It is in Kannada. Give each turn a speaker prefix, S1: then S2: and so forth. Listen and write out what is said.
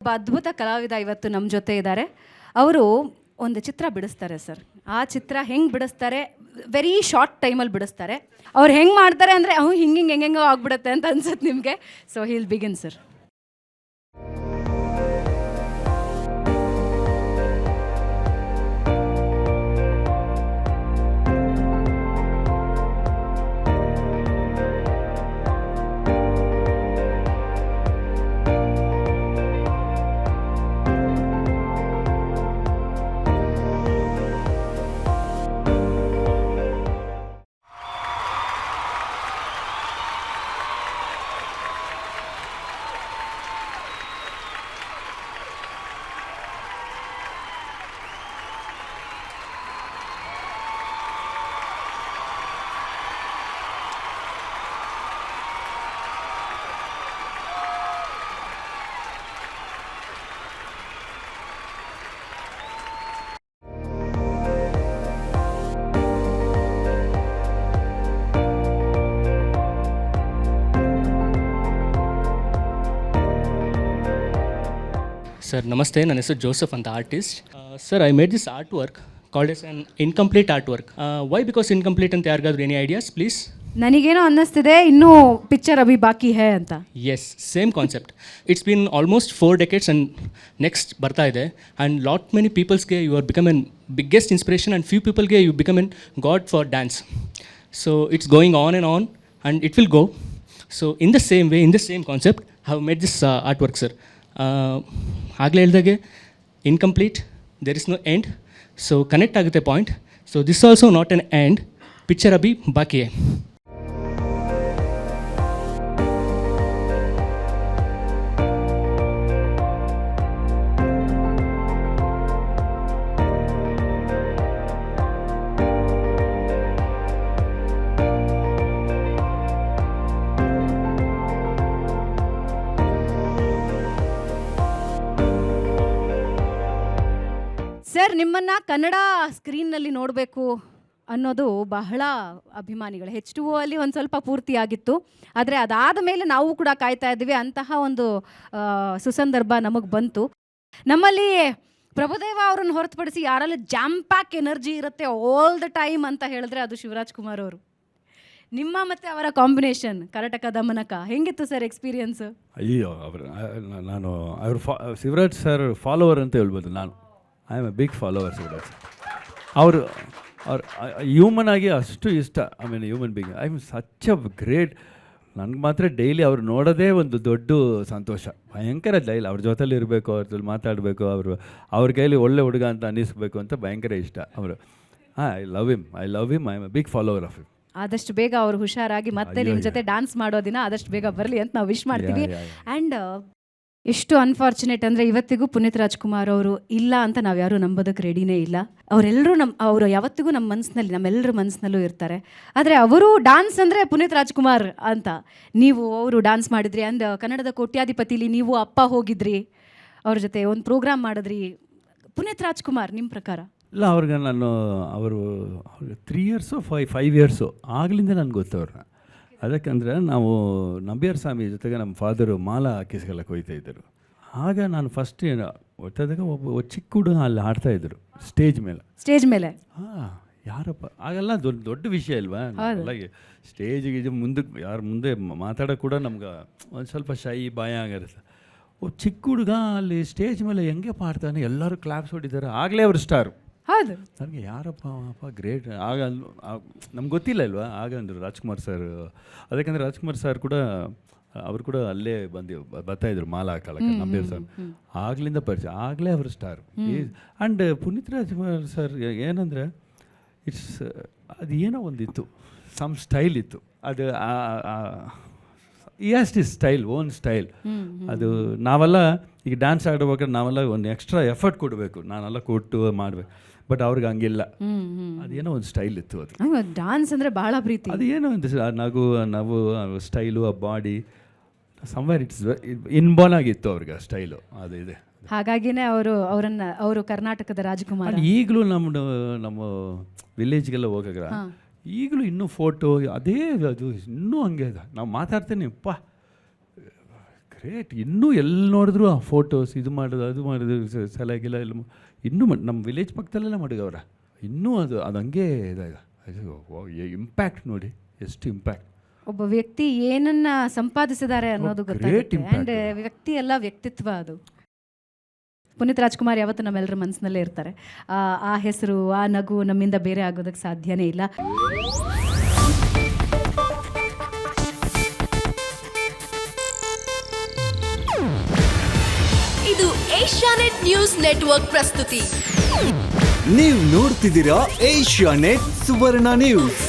S1: ಒಬ್ಬ ಅದ್ಭುತ ಕಲಾವಿದ ಇವತ್ತು ನಮ್ಮ ಜೊತೆ ಇದ್ದಾರೆ. ಅವರು ಒಂದು ಚಿತ್ರ ಬಿಡಿಸ್ತಾರೆ ಸರ್. ಆ ಚಿತ್ರ ಹೆಂಗೆ ಬಿಡಿಸ್ತಾರೆ, ವೆರಿ ಶಾರ್ಟ್ ಟೈಮಲ್ಲಿ ಬಿಡಿಸ್ತಾರೆ. ಅವ್ರು ಹೆಂಗೆ ಮಾಡ್ತಾರೆ ಅಂದರೆ ಹೆಂಗೆಂಗೋ ಆಗ್ಬಿಡುತ್ತೆ ಅಂತ ಅನ್ಸುತ್ತೆ ನಿಮಗೆ. So he'll begin sir.
S2: Sir, namaste. ನನ್ನ ಹೆಸರು ಜೋಸೆಫ್ ಅಂತ artist. Sir, I made this artwork called as an incomplete artwork. Why? Because incomplete ಅಂತ ಯಾರಿಗಾದ್ರೂ any ideas, please?
S1: ನನಗೇನೋ ಅನ್ನಿಸ್ತಿದೆ ಇನ್ನೂ ಪಿಕ್ಚರ್ ಅಭಿ ಬಾಕಿ ಹೇ ಅಂತ.
S2: Yes, same concept. It's been almost 4 decades and next ಬರ್ತಾ ಇದೆ. And lot many people's you are become a biggest inspiration and few people you become a god for dance. So it's going on and it will go. So in the same way, in the same concept, I have made this artwork, sir. ಆಗಲೇ ಹೇಳಿದಾಗೆ incomplete, there is no end. So connect ಆಗುತ್ತೆ point. So this also not an end. Picture ಅಭಿ ಬಾಕಿ ಹೈ.
S1: ಸರ್, ನಿಮ್ಮನ್ನು ಕನ್ನಡ ಸ್ಕ್ರೀನ್ನಲ್ಲಿ ನೋಡಬೇಕು ಅನ್ನೋದು ಬಹಳ ಅಭಿಮಾನಿಗಳು. H2O ಅಲ್ಲಿ ಒಂದು ಸ್ವಲ್ಪ ಪೂರ್ತಿಯಾಗಿತ್ತು, ಆದರೆ ಅದಾದ ಮೇಲೆ ನಾವು ಕೂಡ ಕಾಯ್ತಾ ಇದ್ದೀವಿ. ಅಂತಹ ಒಂದು ಸುಸಂದರ್ಭ ನಮಗೆ ಬಂತು. ನಮ್ಮಲ್ಲಿ ಪ್ರಭುದೇವ ಅವರನ್ನು ಹೊರತುಪಡಿಸಿ ಯಾರಲ್ಲಿ ಜಾಮ್ ಪ್ಯಾಕ್ ಎನರ್ಜಿ ಇರುತ್ತೆ ಆಲ್ ದ ಟೈಮ್ ಅಂತ ಹೇಳಿದ್ರೆ ಅದು ಶಿವರಾಜ್ ಕುಮಾರ್ ಅವರು. ನಿಮ್ಮ ಮತ್ತು ಅವರ ಕಾಂಬಿನೇಷನ್ ಕರಟಕ ದಮನಕ ಹೆಂಗಿತ್ತು ಸರ್ ಎಕ್ಸ್ಪೀರಿಯನ್ಸ್?
S3: ಅಯ್ಯೋ, ನಾನು ಶಿವರಾಜ್ ಸರ್ ಫಾಲೋವರ್ ಅಂತ ಹೇಳ್ಬೋದು. ನಾನು I am a big follower Shivaraj. ಅವ್ರು ಹ್ಯೂಮನ್ ಆಗಿ ಅಷ್ಟು ಇಷ್ಟ. I mean human being. I am such a great. ನನಗೆ ಮಾತ್ರ ಡೈಲಿ ಅವ್ರು ನೋಡೋದೇ ಒಂದು ದೊಡ್ಡ ಸಂತೋಷ. ಭಯಂಕರ ಡೈಲಿ ಅವ್ರ ಜೊತೆಲಿ ಇರಬೇಕು, ಅವ್ರ ಜೊತೆ ಮಾತಾಡಬೇಕು, ಅವ್ರ ಕೈಲಿ ಒಳ್ಳೆ ಹುಡುಗ ಅಂತ ಅನ್ನಿಸ್ಬೇಕು ಅಂತ ಭಯಂಕರ ಇಷ್ಟ ಅವರು. I love him. I am a big follower of him.
S1: ಆದಷ್ಟು ಬೇಗ ಅವರು ಹುಷಾರಾಗಿ ಮತ್ತೆ ನಿಮ್ಮ ಜೊತೆ ಡ್ಯಾನ್ಸ್ ಮಾಡೋ ದಿನ ಆದಷ್ಟು ಬೇಗ ಬರಲಿ ಅಂತ ನಾವು ವಿಶ್ ಮಾಡ್ತೀವಿ. ಆ್ಯಂಡ್ ಎಷ್ಟು ಅನ್ಫಾರ್ಚುನೇಟ್ ಅಂದರೆ ಇವತ್ತಿಗೂ ಪುನೀತ್ ರಾಜ್ಕುಮಾರ್ ಅವರು ಇಲ್ಲ ಅಂತ ನಾವು ಯಾರೂ ನಂಬೋದಕ್ಕೆ ರೆಡಿನೇ ಇಲ್ಲ. ಅವರೆಲ್ಲರೂ ಅವರು ಯಾವತ್ತಿಗೂ ನಮ್ಮ ಮನಸ್ಸಿನಲ್ಲಿ, ನಮ್ಮೆಲ್ಲರ ಮನಸ್ಸಿನಲ್ಲೂ ಇರ್ತಾರೆ. ಆದರೆ ಅವರು ಡ್ಯಾನ್ಸ್ ಅಂದರೆ ಪುನೀತ್ ರಾಜ್ಕುಮಾರ್ ಅಂತ. ನೀವು ಅವರು ಡ್ಯಾನ್ಸ್ ಮಾಡಿದ್ರಿ, ಅಂಡ್ ಕನ್ನಡದ ಕೋಟ್ಯಾಧಿಪತಿಲಿ ನೀವು ಅಪ್ಪ ಹೋಗಿದ್ರಿ, ಅವ್ರ ಜೊತೆ ಒಂದು ಪ್ರೋಗ್ರಾಮ್ ಮಾಡಿದ್ರಿ. ಪುನೀತ್ ರಾಜ್ಕುಮಾರ್ ನಿಮ್ಮ ಪ್ರಕಾರ?
S3: ಇಲ್ಲ, ಅವ್ರಿಗೆ ಅವರು 3 ಇಯರ್ಸು 5 ಇಯರ್ಸು ಆಗಲಿಂದ ನನಗೆ ಗೊತ್ತವ್ರನ್ನ. ಅದಕ್ಕಂದರೆ ನಾವು ನಂಬಿಯಾರ್ ಸ್ವಾಮಿ ಜೊತೆಗೆ ನಮ್ಮ ಫಾದರು ಮಾಲಾ ಹಾಕಿಸ್ಕೊಳ್ಳೋಕೆ ಹೋಗ್ತಾಯಿದ್ದರು. ಆಗ ನಾನು ಫಸ್ಟ್ ಒತ್ತದಾಗ ಒಬ್ಬ ಚಿಕ್ಕ ಹುಡುಗ ಅಲ್ಲಿ ಆಡ್ತಾಯಿದ್ರು ಸ್ಟೇಜ್ ಮೇಲೆ. ಹಾಂ, ಯಾರಪ್ಪ ಆಗೆಲ್ಲ ದೊಡ್ಡ ವಿಷಯ ಇಲ್ವಾ? ಎಲ್ಲ ಸ್ಟೇಜಿಗೆ ಮುಂದಕ್ಕೆ ಯಾರು ಮುಂದೆ ಮಾತಾಡೋಕೆ ಕೂಡ ನಮ್ಗೆ ಒಂದು ಸ್ವಲ್ಪ ಶೈ ಭಯ ಆಗಿರುತ್ತೆ. ಒಬ್ಬ ಚಿಕ್ಕ ಹುಡುಗ ಅಲ್ಲಿ ಸ್ಟೇಜ್ ಮೇಲೆ ಹೆಂಗೆ ಪಾಡ್ತಾನೆ, ಎಲ್ಲರೂ ಕ್ಲಾಪ್ಸ್ ಹೊಡಿತಾರೆ. ಆಗಲೇ ಅವರು ಸ್ಟಾರು.
S1: ಹೌದು,
S3: ನನಗೆ ಯಾರಪ್ಪ ಗ್ರೇಟ್. ಆಗ ನಮ್ಗೆ ಗೊತ್ತಿಲ್ಲ ಇಲ್ವಾ? ಆಗ ಅಂದರು ರಾಜ್ಕುಮಾರ್ ಸರ್. ಅದಕ್ಕಂದರೆ ರಾಜ್ಕುಮಾರ್ ಸರ್ ಕೂಡ ಅವರು ಕೂಡ ಅಲ್ಲೇ ಬರ್ತಾಯಿದ್ರು ಮಾಲಾ ಹಾಕೊಳ್ಳೋಕೆ ನಂಬಿಯಾರ್ ಸರ್. ಆಗ್ಲಿಂದ ಪರಿಚಯ, ಆಗಲೇ ಅವರು star. And Puneeth Rajkumar sir ಏನಂದರೆ ಅದು ಏನೋ ಒಂದಿತ್ತು, ಸಮ್ ಸ್ಟೈಲ್ ಇತ್ತು. ಅದು ಸ್ಟೈಲ್, ಓನ್ ಸ್ಟೈಲ್. ಅದು ನಾವೆಲ್ಲ ಈಗ ಡ್ಯಾನ್ಸ್ ಆಡ್ಬೇಕಾದ್ರೆ ನಾವೆಲ್ಲ ಒಂದು ಎಕ್ಸ್ಟ್ರಾ ಎಫರ್ಟ್ ಕೊಡಬೇಕು, ನಾನೆಲ್ಲ ಕೊಟ್ಟು ಮಾಡಬೇಕು. ಬಟ್ ಅವ್ರಿಗೆ ಹಂಗಿಲ್ಲ. ಅದೇನೋ ಒಂದು ಸ್ಟೈಲ್ ಇತ್ತು. ಅದು
S1: ಡ್ಯಾನ್ಸ್ ಅಂದರೆ ಭಾಳ ಪ್ರೀತಿ.
S3: ಅದು ಏನೋ ಒಂದು ನಾವು ಸ್ಟೈಲು, ಆ ಬಾಡಿ ಸಮ್ವೇರ್ ಇಟ್ಸ್ ಇನ್ಬೋರ್ನ್ ಆಗಿತ್ತು ಅವ್ರಿಗೆ ಆ ಸ್ಟೈಲು. ಅದು ಇದೆ.
S1: ಹಾಗಾಗಿನೇ ಅವರು ಕರ್ನಾಟಕದ ರಾಜಕುಮಾರ.
S3: ಈಗಲೂ ನಮ್ಮ ವಿಲೇಜ್ಗೆಲ್ಲ ಹೋಗಾಗ ಈಗಲೂ ಇನ್ನೂ ಫೋಟೋ ಅದೇ, ಅದು ಇನ್ನೂ ಹಂಗೆ ಇದೆ. ನಾವು ಮಾತಾಡ್ತೇನೆ, ಗ್ರೇಟ್. ಇನ್ನೂ ಎಲ್ಲಿ ನೋಡಿದ್ರು ಆ ಫೋಟೋಸ್ ಇದು ಮಾಡೋದು ಅದು ಮಾಡೋದು ಸಲಹೆಗೆಲ್ಲ ಎಲ್ಲ ಇನ್ನೂ ನಮ್ಮ ವಿಲೇಜ್ ಪಕ್ಕದಲ್ಲೆಲ್ಲ ಮಾಡಿದವ್ರ. ಇನ್ನೂ ಅದು ಹಂಗೆ ಇದಾಗ ಇಂಪ್ಯಾಕ್ಟ್ ನೋಡಿ ಎಷ್ಟು ಇಂಪ್ಯಾಕ್ಟ್.
S1: ಒಬ್ಬ ವ್ಯಕ್ತಿ ಏನನ್ನ ಸಂಪಾದಿಸಿದ್ದಾರೆ ಅನ್ನೋದು ಗೊತ್ತಾಗುತ್ತೆ. ಆ್ಯಂಡ್ ವ್ಯಕ್ತಿ ಎಲ್ಲ ವ್ಯಕ್ತಿತ್ವ ಅದು. ಪುನೀತ್ ರಾಜ್ಕುಮಾರ್ ಯಾವತ್ತೂ ನಮ್ಮೆಲ್ಲರ ಮನಸ್ಸಿನಲ್ಲೇ ಇರ್ತಾರೆ. ಆ ಹೆಸರು, ಆ ನಗು ನಮ್ಮಿಂದ ಬೇರೆ ಆಗೋದಕ್ಕೆ ಸಾಧ್ಯನೇ ಇಲ್ಲ.
S4: ಇದು ಏಷ್ಯಾನೆಟ್ ನ್ಯೂಸ್ ನೆಟ್ವರ್ಕ್ ಪ್ರಸ್ತುತಿ.
S5: ನೀವು ನೋಡ್ತಿದ್ದೀರಾ ಏಷ್ಯಾನೆಟ್ ಸುವರ್ಣ ನ್ಯೂಸ್.